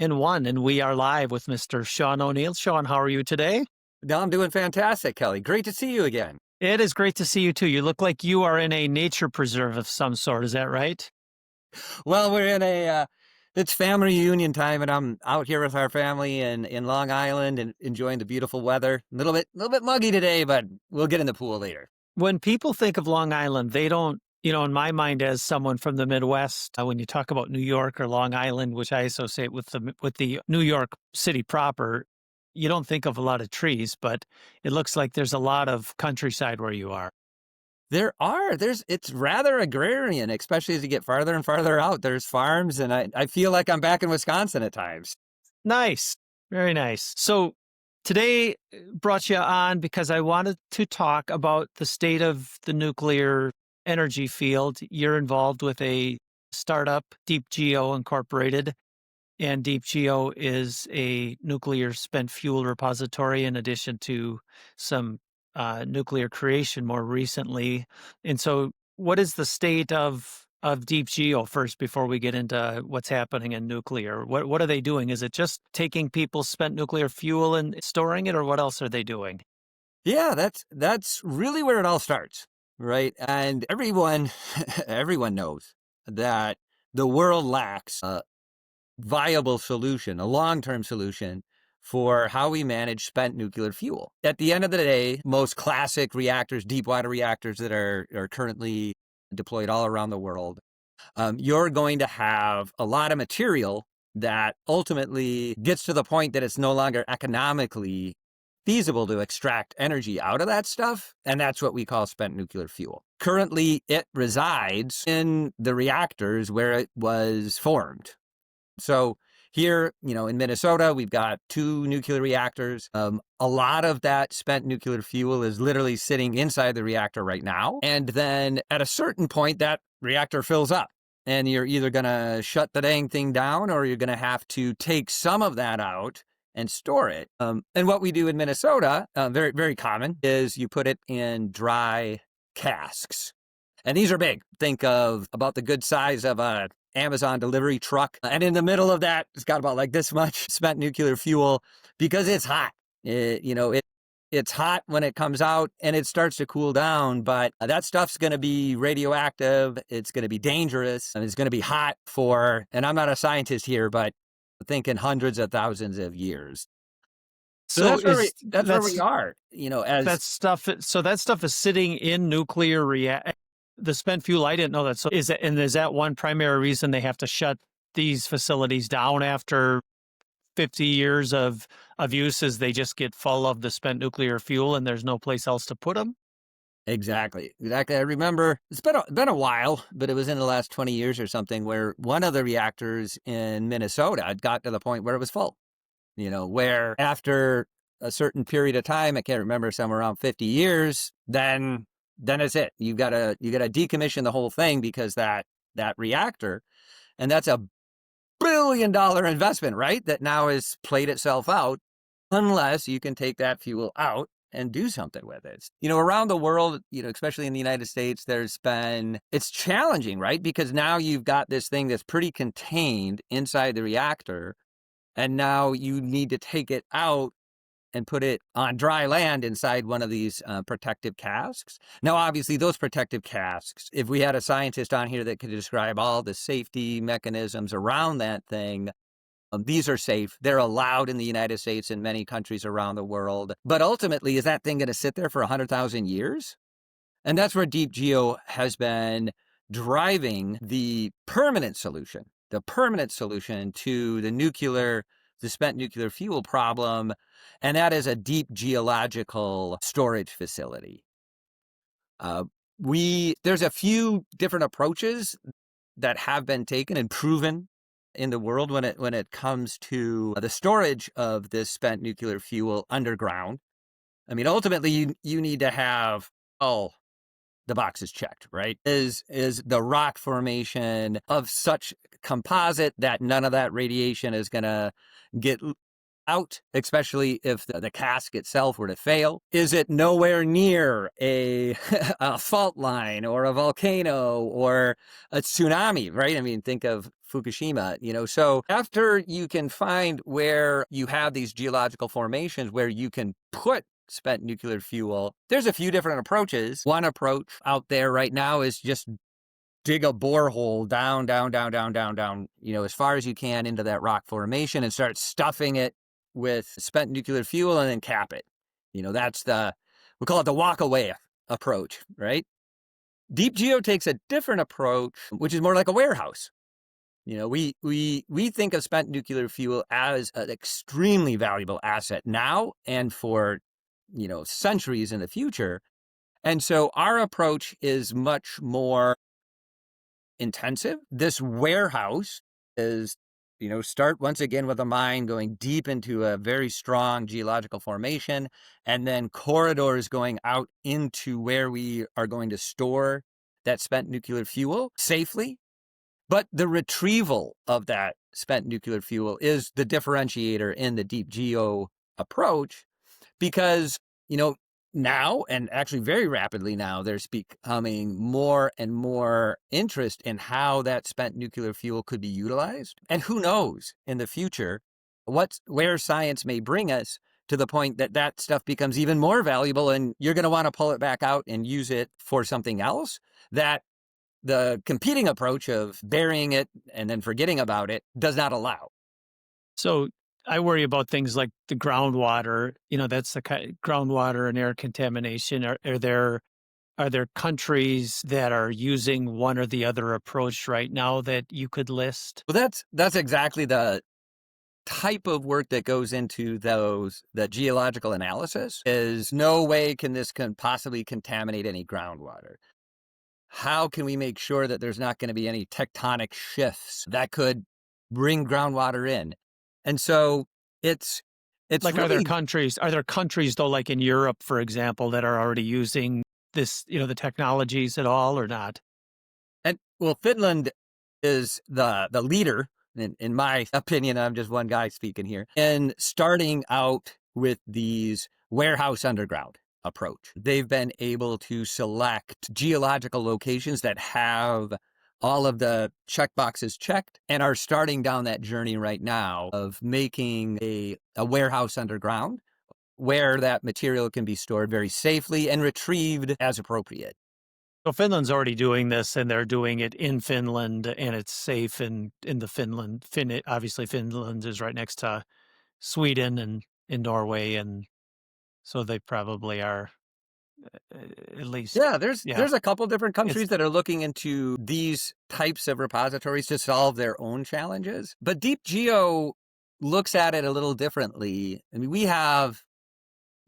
in one, and we are live with Mr. Sean ONeil. Sean, how are you today? No, I'm doing fantastic, Kelly. Great to see you again. It is great to see you too. You look like you are in a nature preserve of some sort. Is that right? Well, we're in it's family reunion time, and I'm out here with our family in Long Island and enjoying the beautiful weather. A little bit muggy today, but we'll get in the pool later. When people think of Long Island, they don't, in my mind as someone from the Midwest, when you talk about New York or Long Island, which I associate with the New York city proper, you don't think of a lot of trees, but it looks like there's a lot of countryside where you are. It's rather agrarian, especially as you get farther and farther out. There's farms, and I feel like I'm back in Wisconsin at times. Nice. Very nice. So today brought you on because I wanted to talk about the state of the nuclear energy field. You're involved with a startup, Deep Geo Incorporated, and Deep Geo is a nuclear spent fuel repository in addition to some nuclear creation more recently. And so what is the state of Deep Geo first before we get into what's happening in nuclear? What are they doing? Is it just taking people's spent nuclear fuel and storing it, or what else are they doing? Yeah, that's really where it all starts, right? And everyone everyone knows that the world lacks a viable solution, a long-term solution for how we manage spent nuclear fuel. At the end of the day, most classic reactors, deep water reactors that are currently deployed all around the world, you're going to have a lot of material that ultimately gets to the point that it's no longer economically feasible to extract energy out of that stuff, and that's what we call spent nuclear fuel. Currently, it resides in the reactors where it was formed. So here, in Minnesota, we've got 2 nuclear reactors. A lot of that spent nuclear fuel is literally sitting inside the reactor right now. And then at a certain point, that reactor fills up. And you're either going to shut the dang thing down, or you're going to have to take some of that out and store it. And what we do in Minnesota, very, very common, is you put it in dry casks. And these are big. Think of about the good size of a Amazon delivery truck. And in the middle of that, it's got about like this much spent nuclear fuel because it's hot. It's hot when it comes out and it starts to cool down, but that stuff's going to be radioactive. It's going to be dangerous, and it's going to be hot for, and I'm not a scientist here, but thinking hundreds of thousands of years. So that's where we are, as that stuff. So that stuff is sitting in nuclear the spent fuel. I didn't know that. So is that one primary reason they have to shut these facilities down after 50 years of use, is they just get full of the spent nuclear fuel and there's no place else to put them? Exactly. I remember it's been a while, but it was in the last 20 years or something where one of the reactors in Minnesota had got to the point where it was full, where after a certain period of time, I can't remember, somewhere around 50 years, then it's it. You gotta decommission the whole thing because that reactor, and that's a $1 billion investment, right? That now has played itself out unless you can take that fuel out and do something with it. Around the world, especially in the United States, it's challenging, right? Because now you've got this thing that's pretty contained inside the reactor, and now you need to take it out and put it on dry land inside one of these protective casks. Now, obviously, those protective casks, if we had a scientist on here that could describe all the safety mechanisms around that thing, these are safe. They're allowed in the United States and many countries around the world. But ultimately, is that thing going to sit there for 100,000 years? And that's where Deep Geo has been driving the permanent solution to the spent nuclear fuel problem, and that is a deep geological storage facility. There's a few different approaches that have been taken and proven in the world when it comes to the storage of this spent nuclear fuel underground. I mean, ultimately, you need to have all the boxes checked, right? Is the rock formation of such composite that none of that radiation is going to get out, especially if the cask itself were to fail? Is it nowhere near a, a fault line or a volcano or a tsunami, right? I mean, think of Fukushima, So after you can find where you have these geological formations where you can put spent nuclear fuel, there's a few different approaches. One approach out there right now is just dig a borehole down, down, down, down, down, down, as far as you can into that rock formation and start stuffing it with spent nuclear fuel and then cap it. That's we call it the walk away approach, right? Deep Geo takes a different approach, which is more like a warehouse. We think of spent nuclear fuel as an extremely valuable asset now and for, centuries in the future. And so our approach is much more intensive. This warehouse is, start once again with a mine going deep into a very strong geological formation, and then corridors going out into where we are going to store that spent nuclear fuel safely. But the retrieval of that spent nuclear fuel is the differentiator in the Deep Geo approach, because, now, and actually very rapidly now, there's becoming more and more interest in how that spent nuclear fuel could be utilized. And who knows in the future where science may bring us to the point that that stuff becomes even more valuable and you're going to want to pull it back out and use it for something else that the competing approach of burying it and then forgetting about it does not allow. So I worry about things like the groundwater. That's the groundwater and air contamination. Are there countries that are using one or the other approach right now that you could list? Well, that's exactly the type of work that goes into the geological analysis. Is no way can this possibly contaminate any groundwater. How can we make sure that there's not going to be any tectonic shifts that could bring groundwater in? And so it's Like, really, are there countries though, like in Europe, for example, that are already using this, the technologies at all or not? and well, Finland is the leader, in my opinion. I'm just one guy speaking here, and starting out with these warehouse underground approach. They've been able to select geological locations that have all of the check boxes checked and are starting down that journey right now of making a warehouse underground where that material can be stored very safely and retrieved as appropriate. So Finland's already doing this, and they're doing it in Finland, and it's safe in the Finland. Obviously, Finland is right next to Sweden and in Norway, and so they probably are uh, at least, Yeah, yeah. there's a couple different It's countries that are looking into these types of repositories to solve their own challenges. But Deep Geo looks at it a little differently. I mean, we have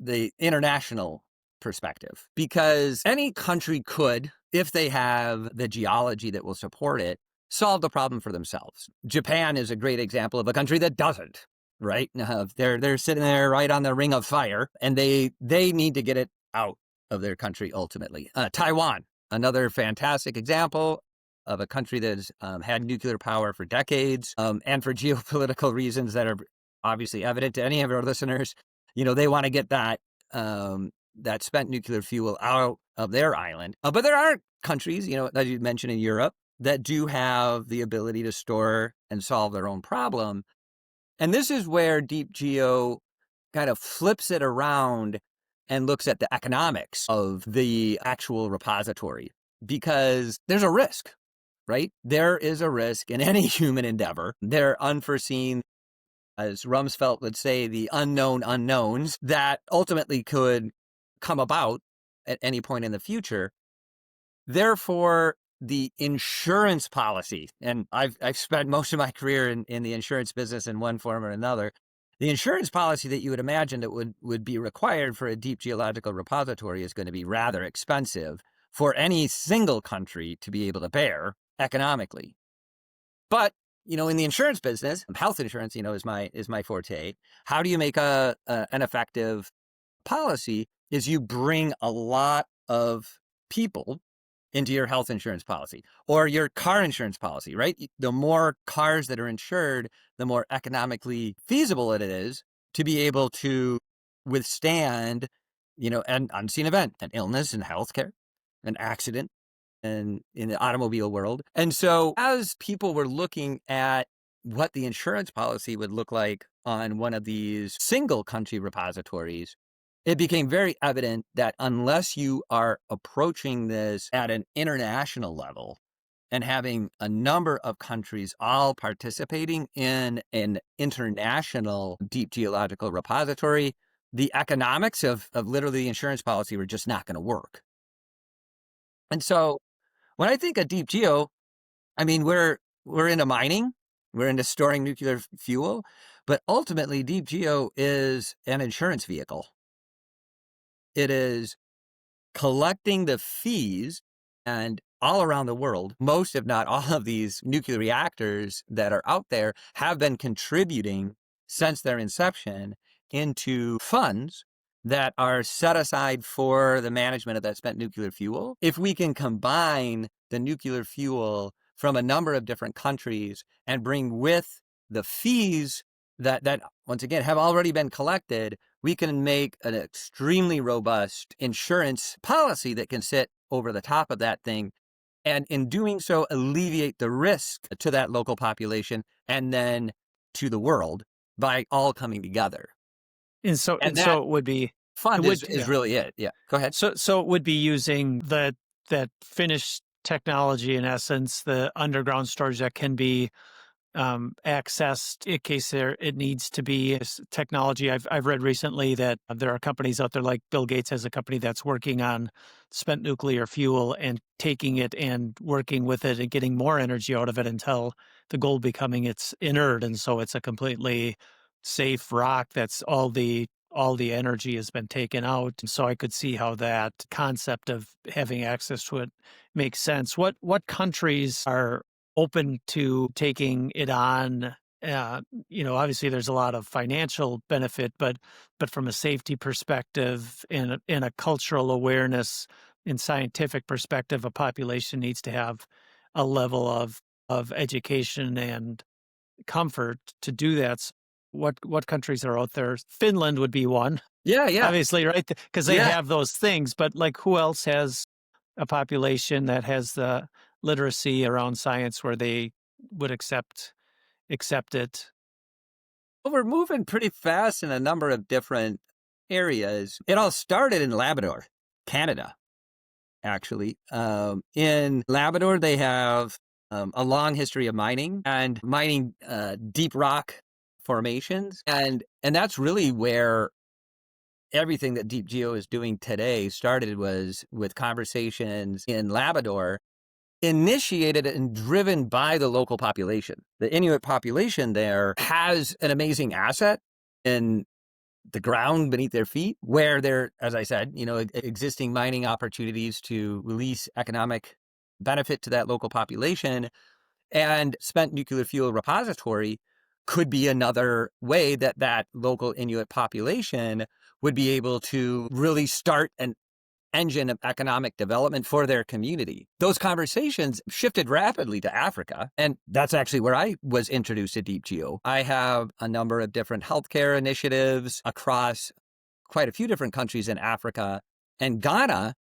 the international perspective because any country could, if they have the geology that will support it, solve the problem for themselves. Japan is a great example of a country that doesn't. Right? They're sitting there right on the ring of fire, and they need to get it out of their country ultimately. Taiwan, another fantastic example of a country that has had nuclear power for decades, and for geopolitical reasons that are obviously evident to any of our listeners. They want to get that spent nuclear fuel out of their island. But there are countries, that you mentioned in Europe, that do have the ability to store and solve their own problem. And this is where Deep Geo kind of flips it around and looks at the economics of the actual repository, because there's a risk, right? There is a risk in any human endeavor. There are unforeseen, as Rumsfeld would say, the unknown unknowns that ultimately could come about at any point in the future. Therefore, the insurance policy, and I've spent most of my career in the insurance business in one form or another. The insurance policy that you would imagine that would be required for a deep geological repository is going to be rather expensive for any single country to be able to bear economically. But, in the insurance business, health insurance, is my forte. How do you make an effective policy? Is you bring a lot of people into your health insurance policy or your car insurance policy, right? The more cars that are insured, the more economically feasible it is to be able to withstand, an unseen event, an illness in healthcare, an accident and in the automobile world. And so as people were looking at what the insurance policy would look like on one of these single country repositories, it became very evident that unless you are approaching this at an international level and having a number of countries all participating in an international deep geological repository, the economics of literally the insurance policy were just not going to work. And so when I think of deep geo, I mean, we're into mining, we're into storing nuclear fuel, but ultimately deep geo is an insurance vehicle. It is collecting the fees, and all around the world, most if not all of these nuclear reactors that are out there have been contributing since their inception into funds that are set aside for the management of that spent nuclear fuel. If we can combine the nuclear fuel from a number of different countries and bring with the fees that once again have already been collected, we can make an extremely robust insurance policy that can sit over the top of that thing, and in doing so alleviate the risk to that local population and then to the world by all coming together. And And that so it would be it fund would is really it. Yeah, go ahead. so it would be using that finished technology, in essence, the underground storage that can be accessed in case it needs to be. This technology. I've read recently that there are companies out there, like Bill Gates has a company that's working on spent nuclear fuel and taking it and working with it and getting more energy out of it until the goal becoming it's inert, and so it's a completely safe rock that's all the energy has been taken out. So I could see how that concept of having access to it makes sense. What countries are open to taking it on? Obviously there's a lot of financial benefit, but from a safety perspective and a cultural awareness and scientific perspective, a population needs to have a level of education and comfort to do that. So what countries are out there? Finland would be one, Yeah, yeah, obviously, right? Because they yeah. have those things. But like, who else has a population that has the literacy around science where they would accept it? Well, we're moving pretty fast in a number of different areas. It all started in Labrador, Canada, actually. In Labrador, they have a long history of mining and mining deep rock formations, and that's really where everything that Deep Geo is doing today started, was with conversations in Labrador, initiated and driven by the local population. The Inuit population there has an amazing asset in the ground beneath their feet, where there, as I said, existing mining opportunities to release economic benefit to that local population, and spent nuclear fuel repository could be another way that that local Inuit population would be able to really start an engine of economic development for their community. Those conversations shifted rapidly to Africa, and that's actually where I was introduced to Deep Geo. I have a number of different healthcare initiatives across quite a few different countries in Africa, and Ghana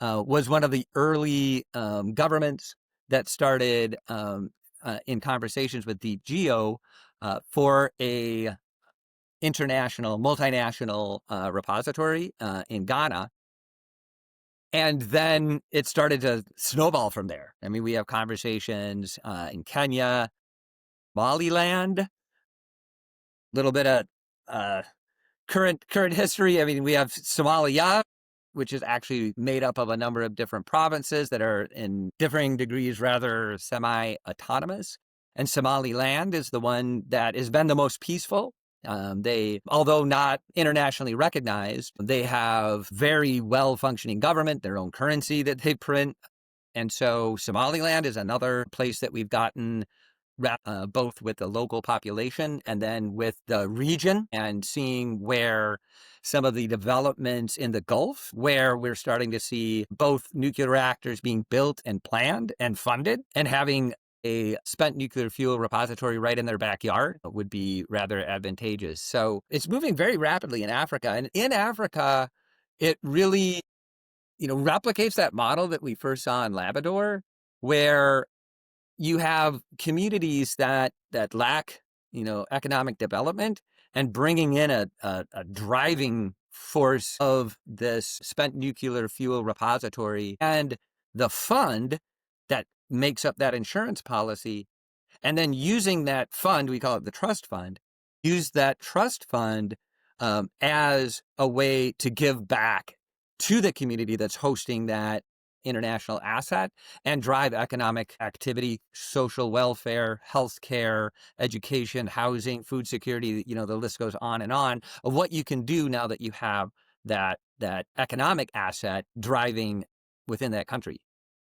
was one of the early governments that started in conversations with Deep Geo for a international, multinational repository in Ghana. And then it started to snowball from there. I mean, we have conversations in Kenya, Somaliland, a little bit of current history. I mean, we have Somalia, which is actually made up of a number of different provinces that are in differing degrees rather semi-autonomous. And Somaliland is the one that has been the most peaceful. They, although not internationally recognized, they have very well-functioning government, their own currency that they print. And so Somaliland is another place that we've gotten both with the local population and then with the region, and seeing where some of the developments in the Gulf, where we're starting to see both nuclear reactors being built and planned and funded, and having a spent nuclear fuel repository right in their backyard would be rather advantageous. So it's moving very rapidly in Africa. And in Africa, it really, replicates that model that we first saw in Labrador, where you have communities that lack, economic development, and bringing in a driving force of this spent nuclear fuel repository and the fund that makes up that insurance policy, and then using that fund, we call it the trust fund, use that trust fund as a way to give back to the community that's hosting that international asset and drive economic activity, social welfare, healthcare, education, housing, food security. The list goes on of what you can do now that you have that economic asset driving within that country.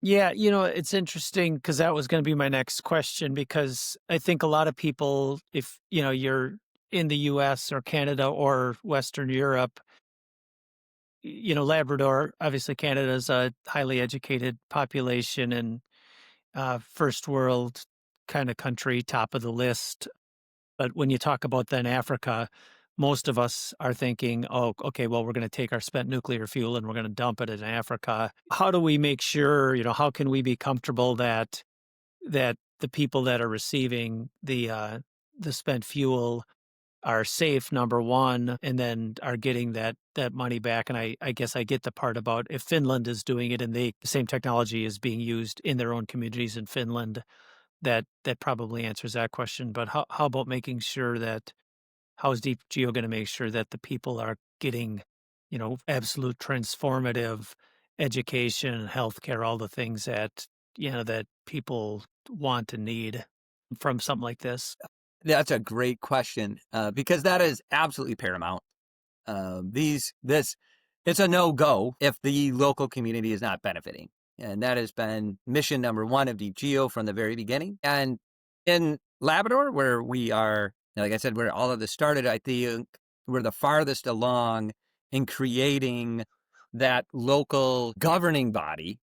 Yeah, it's interesting because that was going to be my next question because I think a lot of people, if, you're in the US or Canada or Western Europe, Labrador, obviously Canada is a highly educated population and first world kind of country, top of the list. But when you talk about then Africa, most of us are thinking, oh, okay, well, we're going to take our spent nuclear fuel and we're going to dump it in Africa. How do we make sure, how can we be comfortable that the people that are receiving the spent fuel are safe, number one, and then are getting that money back? And I guess I get the part about if Finland is doing it and the same technology is being used in their own communities in Finland, that probably answers that question. But how about making sure that how is Deep Geo going to make sure that the people are getting, absolute transformative education, healthcare, all the things that, that people want and need from something like this? That's a great question because that is absolutely paramount. It's a no-go if the local community is not benefiting. And that has been mission number one of Deep Geo from the very beginning. And in Labrador, where we are, like I said, where all of this started, I think we're the farthest along in creating that local governing body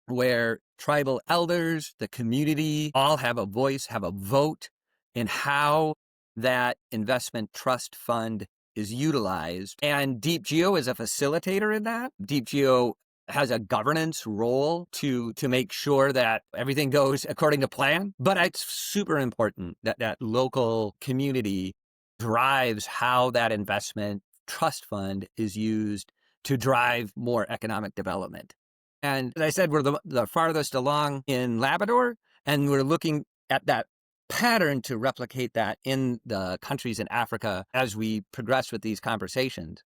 where tribal elders, the community, all have a voice, have a vote in how that investment trust fund is utilized. And Deep Geo is a facilitator in that. Deep Geo has a governance role to make sure that everything goes according to plan. But it's super important that that local community drives how that investment trust fund is used to drive more economic development. And as I said, we're the farthest along in Labrador, and we're looking at that pattern to replicate that in the countries in Africa as we progress with these conversations.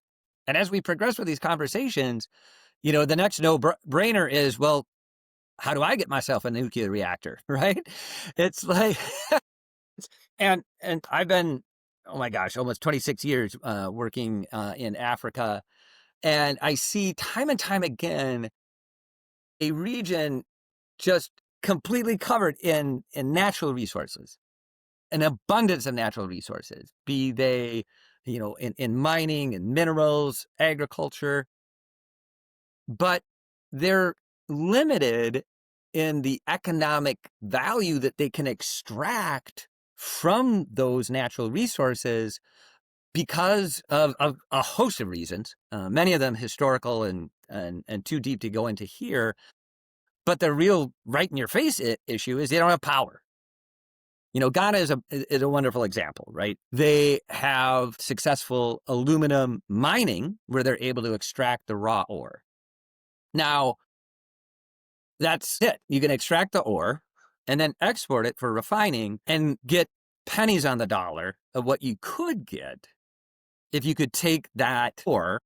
And as we progress with these conversations, the next no-brainer is, well, how do I get myself a nuclear reactor, right? It's like, and I've been, oh my gosh, almost 26 years working in Africa, and I see time and time again a region just completely covered in natural resources, an abundance of natural resources, be they, in mining and minerals, agriculture, but they're limited in the economic value that they can extract from those natural resources because of a host of reasons, many of them historical and too deep to go into here. But the real right in your face issue is they don't have power. Ghana is a wonderful example, right? They have successful aluminum mining where they're able to extract the raw ore. Now, that's it. You can extract the ore and then export it for refining and get pennies on the dollar of what you could get if you could take that ore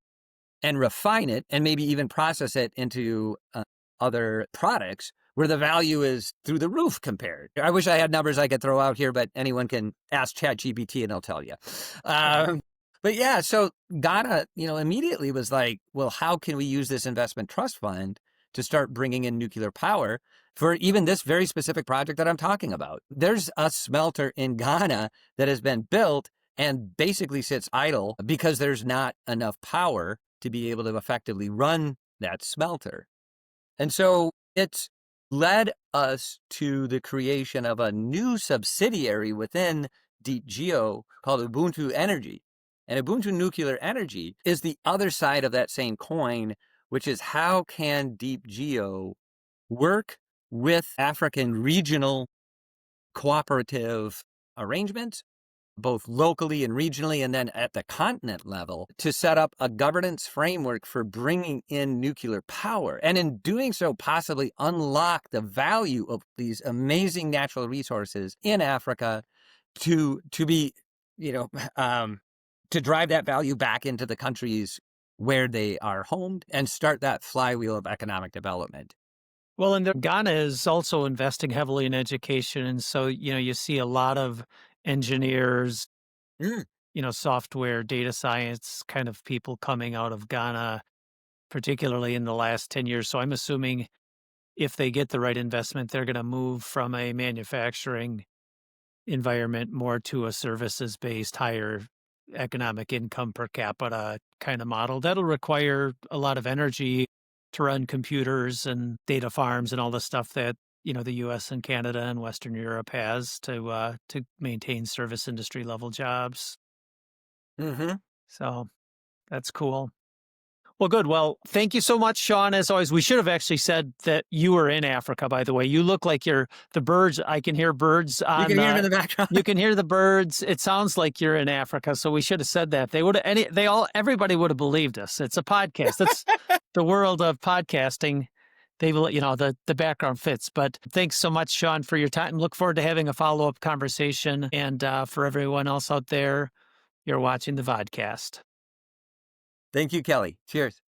and refine it and maybe even process it into other products where the value is through the roof compared. I wish I had numbers I could throw out here, but anyone can ask ChatGPT and they'll tell you. But yeah, so Ghana, immediately was like, well, how can we use this investment trust fund to start bringing in nuclear power for even this very specific project that I'm talking about? There's a smelter in Ghana that has been built and basically sits idle because there's not enough power to be able to effectively run that smelter. And so it's led us to the creation of a new subsidiary within Deep Geo called Ubuntu Energy. And Ubuntu Nuclear Energy is the other side of that same coin, which is how can Deep Geo work with African regional cooperative arrangements, both locally and regionally, and then at the continent level, to set up a governance framework for bringing in nuclear power. And in doing so, possibly unlock the value of these amazing natural resources in Africa to be, you know, to drive that value back into the countries where they are homed and start that flywheel of economic development. Well, and Ghana is also investing heavily in education. And so, you see a lot of engineers, Mm. software, data science kind of people coming out of Ghana, particularly in the last 10 years. So I'm assuming if they get the right investment, they're going to move from a manufacturing environment more to a services based, higher economic income per capita kind of model. That'll require a lot of energy to run computers and data farms and all the stuff that the U.S. and Canada and Western Europe has to maintain service industry level jobs. Mm-hmm. So that's cool. Well, good. Well, thank you so much, Sean. As always, we should have actually said that you were in Africa, by the way. You look like you're the birds. I can hear birds You on can hear them in the, the background. you can hear the birds. It sounds like you're in Africa. So we should have said that. They would have, everybody would have believed us. It's a podcast. That's the world of podcasting. They will, the background fits. But thanks so much, Sean, for your time. Look forward to having a follow-up conversation. And for everyone else out there, you're watching the vodcast. Thank you, Kelly. Cheers.